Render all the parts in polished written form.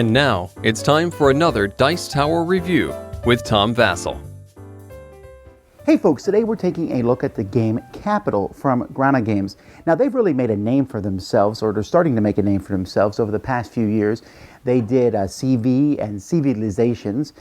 And now, it's time for another Dice Tower review with Tom Vasel. Hey folks, today we're taking a look at the game Capital from Grana Games. Now they've really made a name for themselves, or they're starting to make a name for themselves over the past few years. They did CV and Civilizations.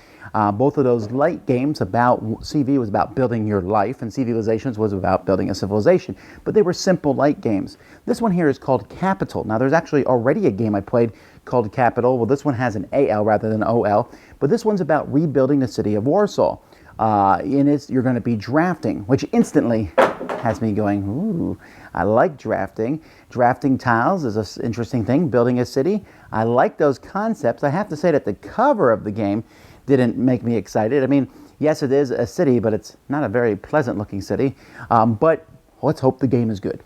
Both of those light games CV was about building your life, and Civilizations was about building a civilization. But they were simple light games. This one here is called Capital. Now there's actually already a game I played called Capital. Well, this one has an AL rather than OL, but this one's about rebuilding the city of Warsaw. In it, you're going to be drafting, which instantly has me going, ooh, I like drafting. Drafting tiles is an interesting thing, building a city. I like those concepts. I have to say that the cover of the game didn't make me excited. I mean, yes, it is a city, but it's not a very pleasant looking city. But let's hope the game is good.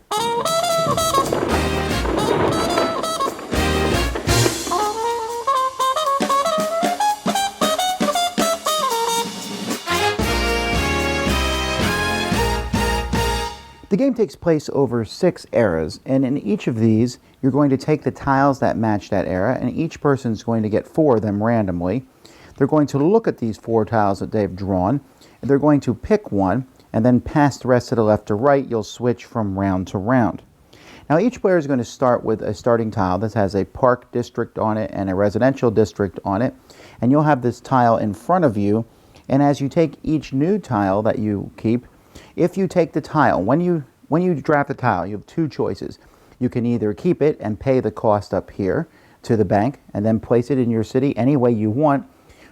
The game takes place over 6 eras, and in each of these, you're going to take the tiles that match that era, and each person's going to get 4 of them randomly. They're going to look at these 4 tiles that they've drawn, and they're going to pick one, and then pass the rest to the left or right. You'll switch from round to round. Now, each player is going to start with a starting tile that has a park district on it and a residential district on it, and you'll have this tile in front of you, and as you take each new tile that you keep, if you take the tile, when you draft a tile, you have 2 choices. You can either keep it and pay the cost up here to the bank and then place it in your city any way you want,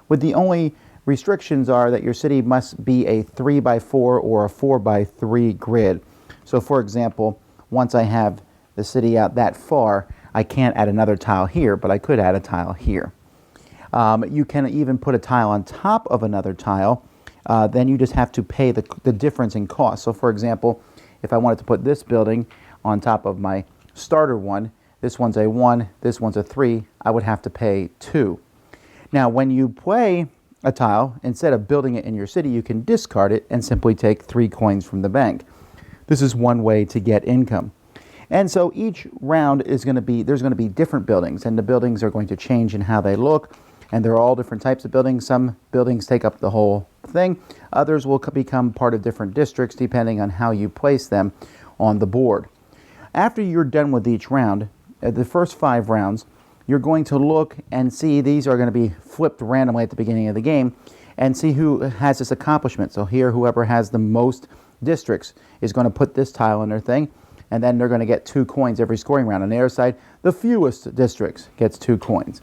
with the only restrictions are that your city must be a 3x4 or a 4x3 grid. So for example, once I have the city out that far, I can't add another tile here, but I could add a tile here. You can even put a tile on top of another tile. Then you just have to pay the difference in cost. So for example, if I wanted to put this building on top of my starter one, this one's a 1, this one's a 3, I would have to pay 2. Now when you play a tile, instead of building it in your city, you can discard it and simply take 3 coins from the bank. This is one way to get income. And so each round is going to be, there's going to be different buildings, and the buildings are going to change in how they look. And there are all different types of buildings. Some buildings take up the whole thing. Others will become part of different districts depending on how you place them on the board. After you're done with each round, the first 5 rounds, you're going to look and see, these are going to be flipped randomly at the beginning of the game, and see who has this accomplishment. So here, whoever has the most districts is going to put this tile in their thing, and then they're going to get 2 coins every scoring round. On the other side, the fewest districts gets 2 coins.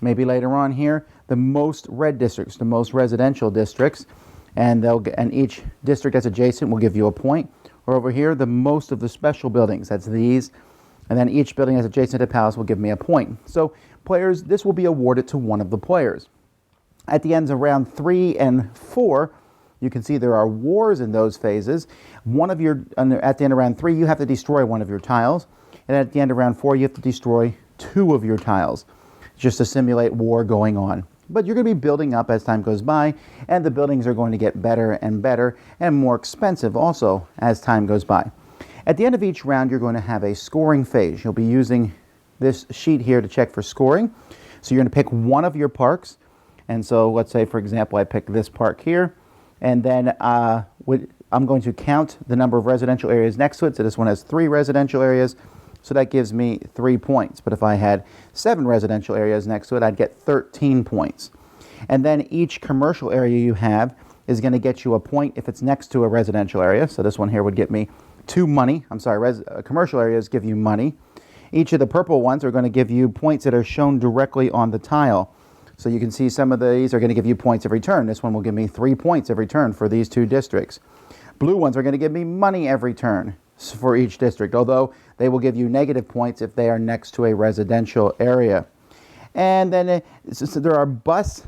Maybe later on here, the most red districts, the most residential districts, and each district that's adjacent will give you a point. Or over here, the most of the special buildings, that's these, and then each building that's adjacent to palace will give me a point. So players, this will be awarded to one of the players. At the ends of round 3 and 4, you can see there are wars in those phases. At the end of round 3, you have to destroy one of your tiles, and at the end of round 4, you have to destroy 2 of your tiles, just to simulate war going on. But you're going to be building up as time goes by, and the buildings are going to get better and more expensive also as time goes by. At the end of each round, you're going to have a scoring phase. You'll be using this sheet here to check for scoring. So you're going to pick one of your parks, and so let's say, for example, I pick this park here, and then I'm going to count the number of residential areas next to it. So this one has 3 residential areas. So that gives me 3 points. But if I had 7 residential areas next to it, I'd get 13 points. And then each commercial area you have is going to get you a point if it's next to a residential area. So this one here would get me 2 money. I'm sorry, commercial areas give you money. Each of the purple ones are going to give you points that are shown directly on the tile. So you can see some of these are going to give you points every turn. This one will give me 3 points every turn for these 2 districts. Blue ones are going to give me money every turn for each district, although they will give you negative points if they are next to a residential area. And then so there are bus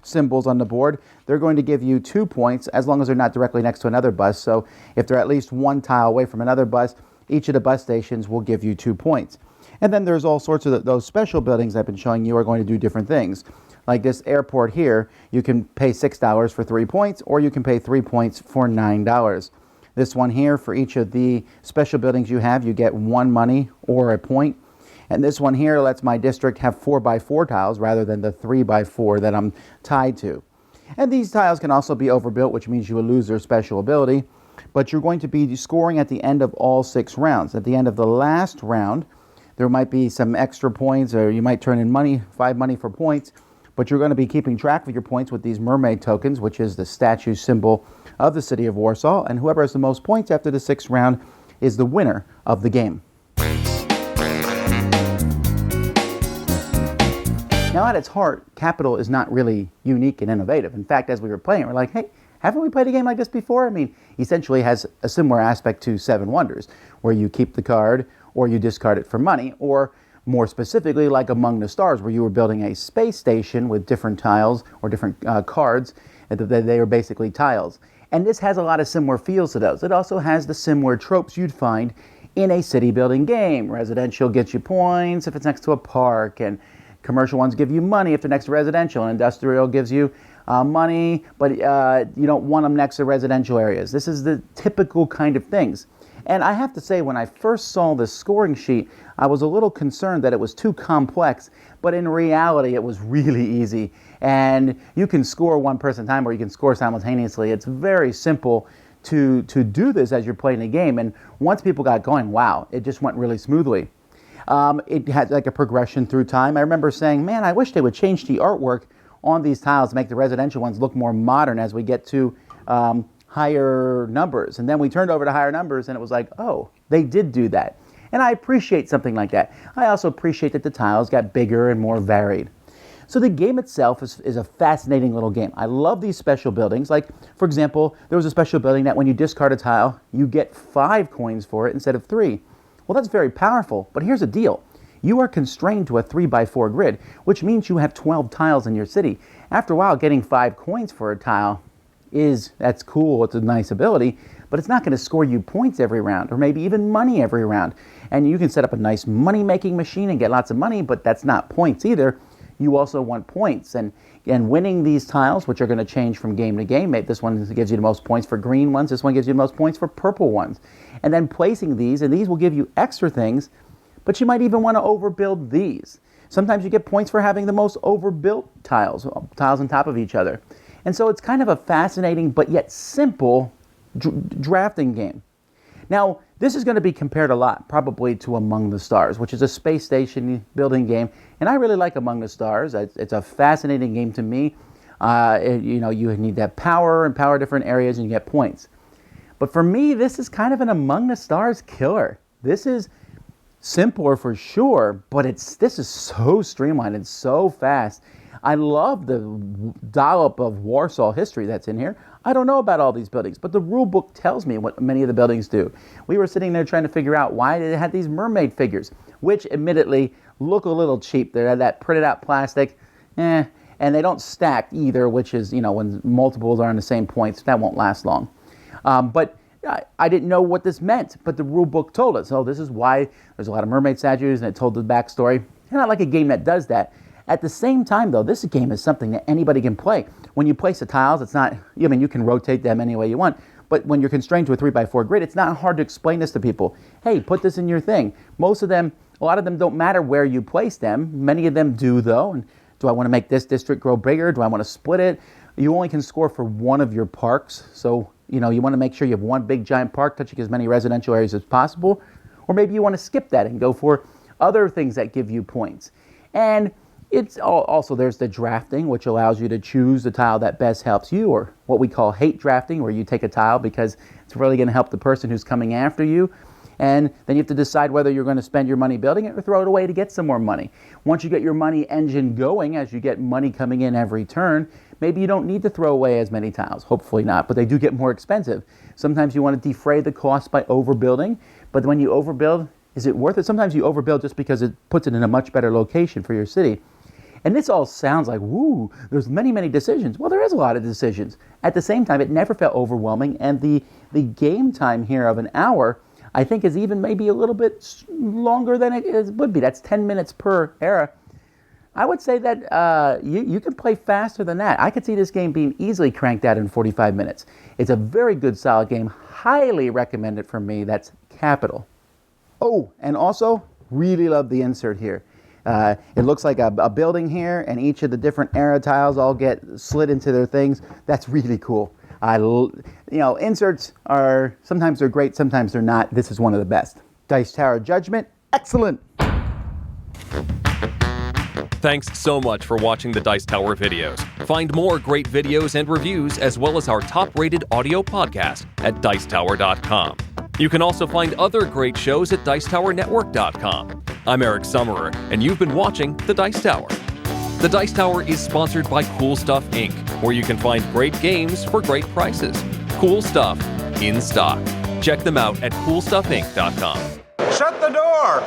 symbols on the board. They're going to give you 2 points as long as they're not directly next to another bus. So if they're at least 1 tile away from another bus, each of the bus stations will give you 2 points. And then there's all sorts of those special buildings I've been showing you are going to do different things. Like this airport here, you can pay $6 for 3 points, or you can pay 3 points for $9. This one here, for each of the special buildings you have, you get 1 money or a point. And this one here lets my district have 4x4 tiles rather than the 3x4 that I'm tied to. And these tiles can also be overbuilt, which means you will lose their special ability. But you're going to be scoring at the end of all 6 rounds. At the end of the last round, there might be some extra points, or you might turn in money, 5 money for points. But you're going to be keeping track of your points with these mermaid tokens, which is the statue symbol of the city of Warsaw. And whoever has the most points after the 6th round is the winner of the game. Now, at its heart, Capital is not really unique and innovative. In fact, as we were playing, we're like, hey, haven't we played a game like this before? I mean, essentially has a similar aspect to Seven Wonders, where you keep the card or you discard it for money, or more specifically, like Among the Stars, where you were building a space station with different tiles or different cards. They are basically tiles. And this has a lot of similar feels to those. It also has the similar tropes you'd find in a city building game. Residential gets you points if it's next to a park, and commercial ones give you money if they're next to residential, and industrial gives you money, but you don't want them next to residential areas. This is the typical kind of things. And I have to say, when I first saw this scoring sheet, I was a little concerned that it was too complex, but in reality, it was really easy. And you can score one person at a time, or you can score simultaneously. It's very simple to do this as you're playing the game. And once people got going, wow, it just went really smoothly. It had like a progression through time. I remember saying, man, I wish they would change the artwork on these tiles to make the residential ones look more modern as we get to higher numbers. And then we turned over to higher numbers, and it was like, oh, they did do that. And I appreciate something like that. I also appreciate that the tiles got bigger and more varied. So the game itself is a fascinating little game. I love these special buildings. Like, for example, there was a special building that when you discard a tile, you get 5 coins for it instead of 3. Well, that's very powerful, but here's the deal. You are constrained to a 3x4 grid, which means you have 12 tiles in your city. After a while, getting 5 coins for a tile that's cool, it's a nice ability, but it's not going to score you points every round, or maybe even money every round. And you can set up a nice money-making machine and get lots of money, but that's not points either. You also want points, and winning these tiles, which are going to change from game to game. Maybe this one gives you the most points for green ones, this one gives you the most points for purple ones. And then placing these, and these will give you extra things, but you might even want to overbuild these. Sometimes you get points for having the most overbuilt tiles on top of each other. And so it's kind of a fascinating but yet simple drafting game. Now, this is going to be compared a lot, probably to Among the Stars, which is a space station building game. And I really like Among the Stars. It's a fascinating game to me. You need to have power and power different areas, and you get points. But for me, this is kind of an Among the Stars killer. This is simpler for sure, but this is so streamlined and so fast. I love the dollop of Warsaw history that's in here. I don't know about all these buildings, but the rule book tells me what many of the buildings do. We were sitting there trying to figure out why they had these mermaid figures, which admittedly look a little cheap. They're that printed out plastic, and they don't stack either, which is, when multiples are on the same points, that won't last long. But I didn't know what this meant, but the rule book told us. Oh, this is why there's a lot of mermaid statues, and it told the backstory. And I like a game that does that. At the same time, though, this game is something that anybody can play. When you place the tiles, it's not, you can rotate them any way you want, but when you're constrained to a 3x4 grid, it's not hard to explain this to people. Hey, put this in your thing. A lot of them don't matter where you place them. Many of them do, though. And do I want to make this district grow bigger? Do I want to split it? You only can score for one of your parks, so you want to make sure you have one big giant park touching as many residential areas as possible. Or maybe you want to skip that and go for other things that give you points. And it's also, there's the drafting, which allows you to choose the tile that best helps you, or what we call hate drafting, where you take a tile because it's really going to help the person who's coming after you. And then you have to decide whether you're going to spend your money building it or throw it away to get some more money. Once you get your money engine going, as you get money coming in every turn, maybe you don't need to throw away as many tiles. Hopefully not, but they do get more expensive. Sometimes you want to defray the cost by overbuilding, but when you overbuild, is it worth it? Sometimes you overbuild just because it puts it in a much better location for your city. And this all sounds like, woo, there's many, many decisions. Well, there is a lot of decisions. At the same time, it never felt overwhelming, and the game time here of an hour, I think, is even maybe a little bit longer than it would be. That's 10 minutes per era. I would say that you can play faster than that. I could see this game being easily cranked out in 45 minutes. It's a very good, solid game. Highly recommended from me. That's Capital. Oh, and also, Really love the insert here. It looks like a building here, and each of the different era tiles all get slid into their things. That's really cool. Inserts are, sometimes they're great, sometimes they're not. This is one of the best. Dice Tower Judgment, excellent. Thanks so much for watching the Dice Tower videos. Find more great videos and reviews, as well as our top-rated audio podcast at Dicetower.com. You can also find other great shows at Dicetowernetwork.com. I'm Eric Summerer, and you've been watching The Dice Tower. The Dice Tower is sponsored by Cool Stuff Inc., where you can find great games for great prices. Cool stuff in stock. Check them out at CoolStuffInc.com. Shut the door!